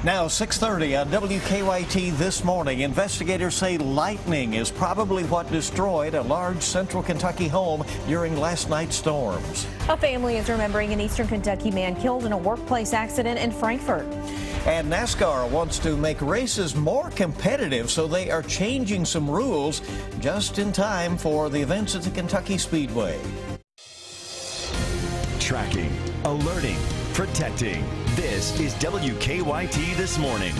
Now 6:30 on WKYT this morning. Investigators say lightning is probably what destroyed a large central Kentucky home during last night's storms. A family is remembering an eastern Kentucky man killed in a workplace accident in Frankfort. And NASCAR wants to make races more competitive, so they are changing some rules just in time for the events at the Kentucky Speedway. Tracking, alerting, protecting. This is WKYT This Morning.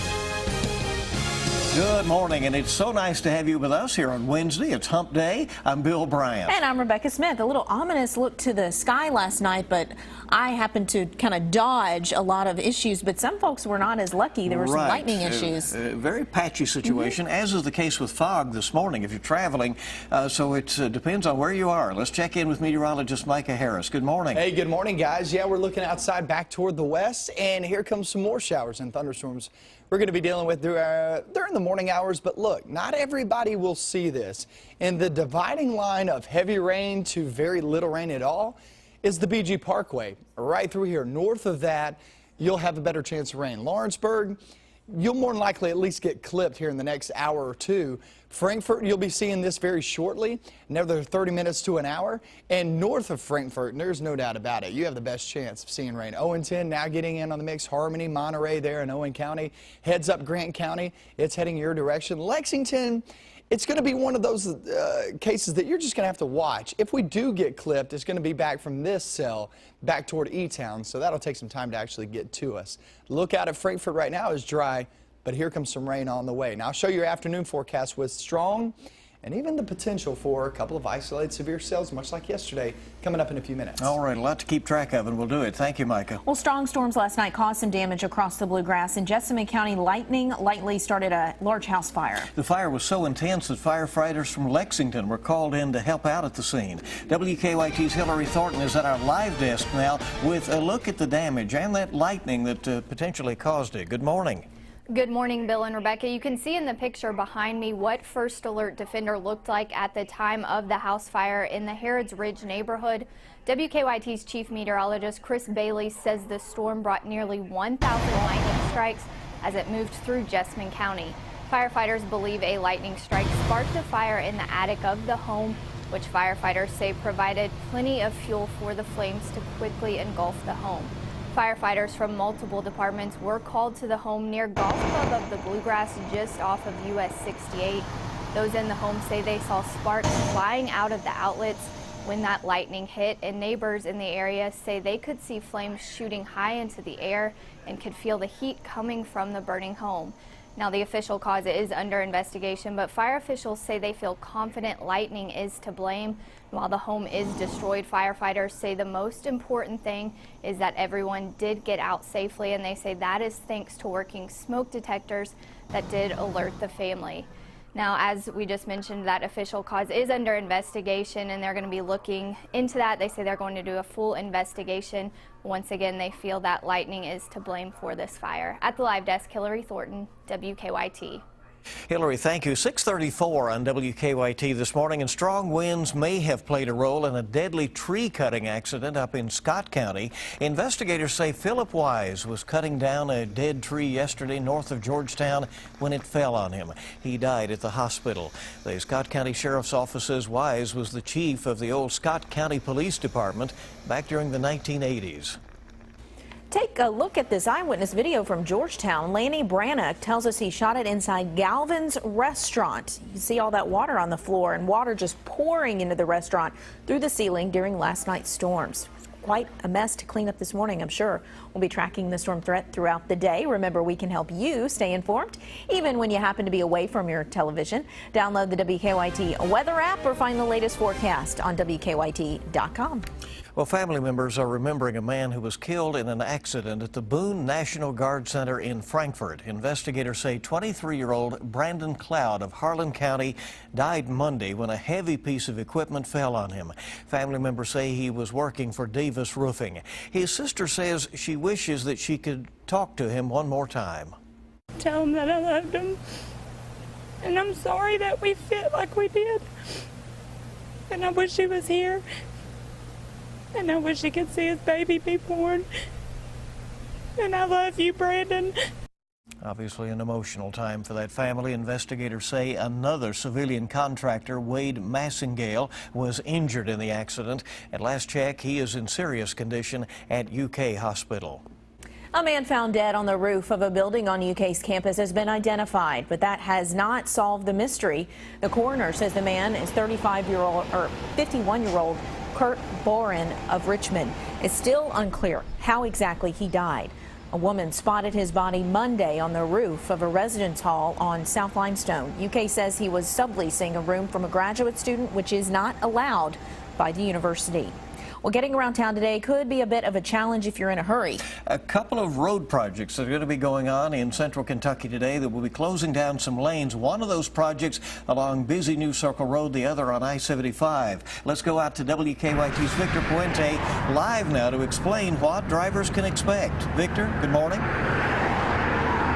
Good morning, and it's so nice to have you with us here on Wednesday. It's Hump Day. I'm Bill Bryant. And I'm Rebecca Smith. A little ominous look to the sky last night, but I happened to kind of dodge a lot of issues, but some folks were not as lucky. There were some lightning issues. Very patchy situation, as is the case with fog this morning if you're traveling. So it depends on where you are. Let's check in with meteorologist Micah Harris. Good morning. Hey, good morning, guys. Yeah, we're looking outside back toward the west, and here comes some more showers and thunderstorms we're going to be dealing with during the morning hours. But look, not everybody will see this. And the dividing line of heavy rain to very little rain at all is the BG Parkway. Right through here, north of that, you'll have a better chance of rain. Lawrenceburg, you'll more than likely at least get clipped here in the next hour or two. Frankfort, you'll be seeing this very shortly, another 30 minutes to an hour. And north of Frankfort, there's no doubt about it, you have the best chance of seeing rain. Owen now getting in on the mix. Harmony, Monterey there in Owen County. Heads up Grant County, it's heading your direction. Lexington, it's going to be one of those cases that you're just going to have to watch. If we do get clipped, it's going to be back from this cell back toward E-Town, so that'll take some time to actually get to us. Look out at Frankfort right now is dry, but here comes some rain on the way. Now I'll show you your afternoon forecast with strong and even the potential for a couple of isolated severe cells, much like yesterday, coming up in a few minutes. All right, a lot to keep track of, and we'll do it. Thank you, Micah. Well, strong storms last night caused some damage across the Bluegrass. In Jessamine County, lightning lightly started a large house fire. The fire was so intense that firefighters from Lexington were called in to help out at the scene. WKYT's Hillary Thornton is at our live desk now with a look at the damage and that lightning that potentially caused it. Good morning. Good morning, Bill and Rebecca. You can see in the picture behind me what First Alert Defender looked like at the time of the house fire in the Harrods Ridge neighborhood. WKYT's chief meteorologist Chris Bailey says the storm brought nearly 1,000 lightning strikes as it moved through Jessamine County. Firefighters believe a lightning strike sparked a fire in the attic of the home, which firefighters say provided plenty of fuel for the flames to quickly engulf the home. Firefighters from multiple departments were called to the home near Golf Club of the Bluegrass just off of US 68. Those in the home say they saw sparks flying out of the outlets when that lightning hit, and neighbors in the area say they could see flames shooting high into the air and could feel the heat coming from the burning home. Now, the official cause is under investigation, but fire officials say they feel confident lightning is to blame. While the home is destroyed, firefighters say the most important thing is that everyone did get out safely, and they say that is thanks to working smoke detectors that did alert the family. Now, as we just mentioned, that official cause is under investigation, and they're going to be looking into that. They say they're going to do a full investigation. Once again, they feel that lightning is to blame for this fire. At the live desk, Hillary Thornton, WKYT. Hillary, thank you. 6:34 on WKYT this morning, and strong winds may have played a role in a deadly tree cutting accident up in Scott County. Investigators say Philip Wise was cutting down a dead tree yesterday north of Georgetown when it fell on him. He died at the hospital. The Scott County Sheriff's Office says Wise was the chief of the old Scott County Police Department back during the 1980s. Take a look at this eyewitness video from Georgetown. Lanny Brannock tells us he shot it inside Galvin's restaurant. You can see all that water on the floor and water just pouring into the restaurant through the ceiling during last night's storms. Quite a mess to clean up this morning, I'm sure. We'll be tracking the storm threat throughout the day. Remember, we can help you stay informed, even when you happen to be away from your television. Download the WKYT weather app or find the latest forecast on WKYT.com. Well, family members are remembering a man who was killed in an accident at the Boone National Guard Center in Frankfort. Investigators say 23-year-old Brandon Cloud of Harlan County died Monday when a heavy piece of equipment fell on him. Family members say he was working for Davis Roofing. His sister says she wishes that she could talk to him one more time. Tell him that I loved him, and I'm sorry that we fit like we did, and I wish he was here. And I wish he could see his baby be born. And I love you, Brandon. Obviously an emotional time for that family. Investigators say another civilian contractor, Wade Massingale, was injured in the accident. At last check, he is in serious condition at UK Hospital. A man found dead on the roof of a building on UK's campus has been identified, but that has not solved the mystery. The coroner says the man is 51-year-old Kurt Boren of Richmond. It's still unclear how exactly he died. A woman spotted his body Monday on the roof of a residence hall on South Limestone. UK says he was subleasing a room from a graduate student, which is not allowed by the university. Well, getting around town today could be a bit of a challenge if you're in a hurry. A couple of road projects that are going to be going on in central Kentucky today that will be closing down some lanes. One of those projects along busy New Circle Road, the other on I-75. Let's go out to WKYT's Victor Puente live now to explain what drivers can expect. Victor, good morning.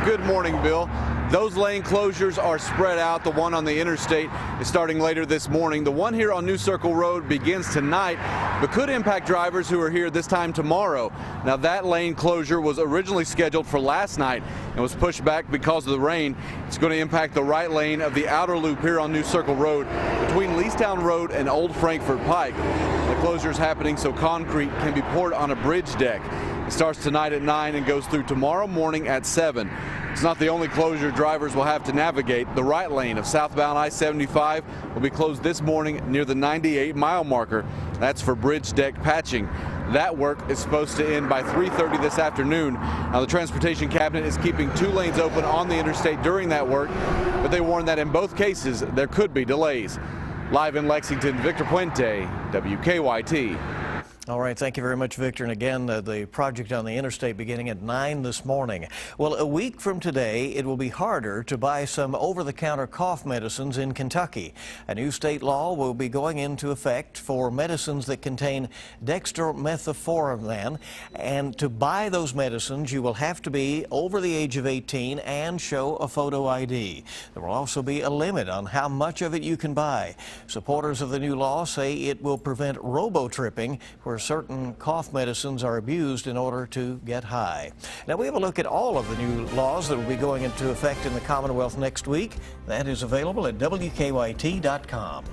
Good morning, Bill. Those lane closures are spread out. The one on the interstate is starting later this morning. The one here on New Circle Road begins tonight, but could impact drivers who are here this time tomorrow. Now, that lane closure was originally scheduled for last night and was pushed back because of the rain. It's going to impact the right lane of the outer loop here on New Circle Road between Leestown Road and Old Frankfort Pike. The closure is happening so concrete can be poured on a bridge deck. It starts tonight at 9 and goes through tomorrow morning at 7. It's not the only closure drivers will have to navigate. The right lane of southbound I-75 will be closed this morning near the 98-mile marker. That's for bridge deck patching. That work is supposed to end by 3:30 this afternoon. Now, the Transportation Cabinet is keeping 2 lanes open on the interstate during that work, but they warn that in both cases there could be delays. Live in Lexington, Victor Puente, WKYT. All right, thank you very much, Victor. And again, the project on the interstate beginning at 9 this morning. Well, a week from today, it will be harder to buy some over-the-counter cough medicines in Kentucky. A new state law will be going into effect for medicines that contain dextromethorphan. And to buy those medicines, you will have to be over the age of 18 and show a photo ID. There will also be a limit on how much of it you can buy. Supporters of the new law say it will prevent robo-tripping, where certain cough medicines are abused in order to get high. Now, we have a look at all of the new laws that will be going into effect in the Commonwealth next week. That is available at WKYT.com.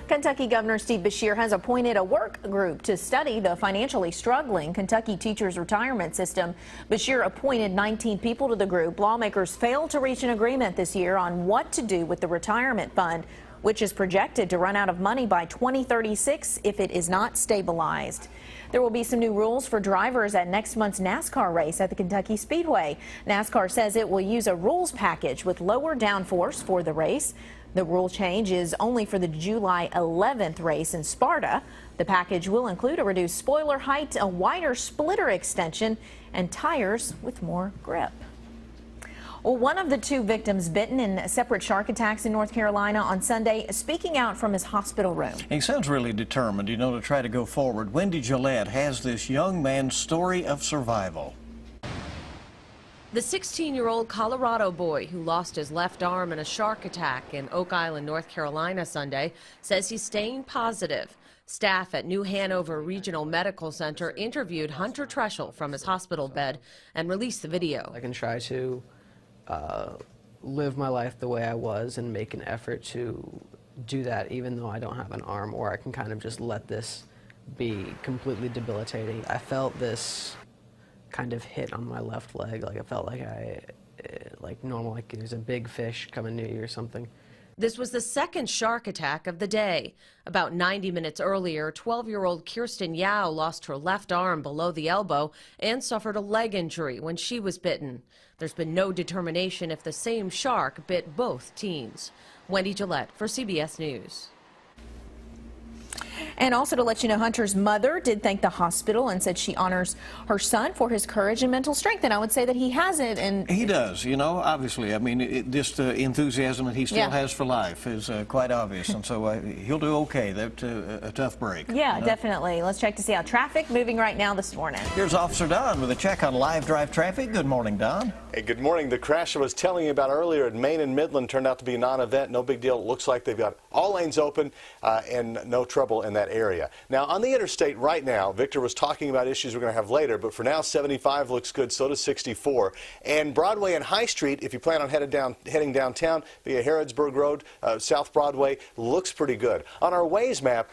Kentucky Governor Steve Beshear has appointed a work group to study the financially struggling Kentucky teachers' retirement system. Beshear appointed 19 people to the group. Lawmakers failed to reach an agreement this year on what to do with the retirement fund, which is projected to run out of money by 2036 if it is not stabilized. There will be some new rules for drivers at next month's NASCAR race at the Kentucky Speedway. NASCAR says it will use a rules package with lower downforce for the race. The rule change is only for the July 11th race in Sparta. The package will include a reduced spoiler height, a wider splitter extension, and tires with more grip. Well, one of the 2 victims bitten in separate shark attacks in North Carolina on Sunday, speaking out from his hospital room. He sounds really determined, to try to go forward. Wendy Gillette has this young man's story of survival. The 16-year-old Colorado boy who lost his left arm in a shark attack in Oak Island, North Carolina Sunday says he's staying positive. Staff at New Hanover Regional Medical Center interviewed Hunter Treschel from his hospital bed and released the video. I can try to live my life the way I was and make an effort to do that even though I don't have an arm, or I can kind of just let this be completely debilitating. I felt this kind of hit on my left leg, like I felt like normal, like there's a big fish coming near you or something. This was the second shark attack of the day. About 90 minutes earlier, 12-year-old Kirsten Yao lost her left arm below the elbow and suffered a leg injury when she was bitten. There's been no determination if the same shark bit both teens. Wendy Gillette for CBS News. And also to let you know, Hunter's mother did thank the hospital and said she honors her son for his courage and mental strength. And I would say that he has it. And he does, obviously. I mean, just enthusiasm that he still has for life is quite obvious. And so he'll do okay. That's a tough break. Yeah, definitely. Let's check to see how traffic moving right now this morning. Here's Officer Don with a check on live drive traffic. Good morning, Don. Hey, good morning. The crash I was telling you about earlier at Main and Midland turned out to be a non-event. No big deal. It looks like they've got all lanes open and no trouble in that that area. Now, on the interstate right now, Victor was talking about issues we're going to have later, but for now, 75 looks good, so does 64. And Broadway and High Street, if you plan on heading downtown via Harrodsburg Road, South Broadway, looks pretty good. On our Waze map,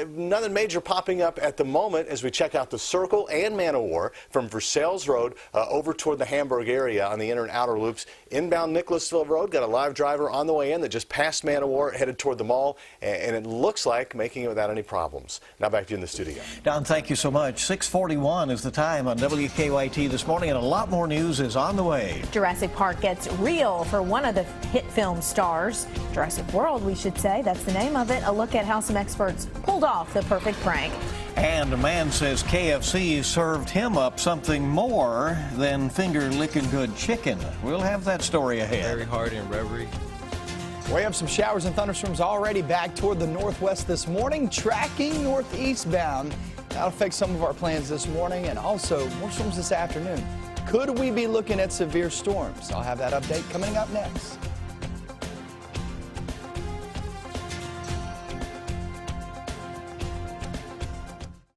nothing major popping up at the moment as we check out the Circle and Man o' War from Versailles Road over toward the Hamburg area on the inner and outer loops. Inbound Nicholasville Road, got a live driver on the way in that just passed Man o' War, headed toward the mall, and it looks like making it without any problems. Now back to you in the studio. Don, thank you so much. 6:41 is the time on WKYT this morning, and a lot more news is on the way. Jurassic Park gets real for one of the hit film stars. Jurassic World, we should say. That's the name of it. A look at how some experts pulled off the perfect prank. And a man says KFC served him up something more than finger-licking good chicken. We'll have that story ahead. Very hard in Reverie. We have some showers and thunderstorms already back toward the northwest this morning, tracking northeastbound. That'll affect some of our plans this morning, and also more storms this afternoon. Could we be looking at severe storms? I'll have that update coming up next.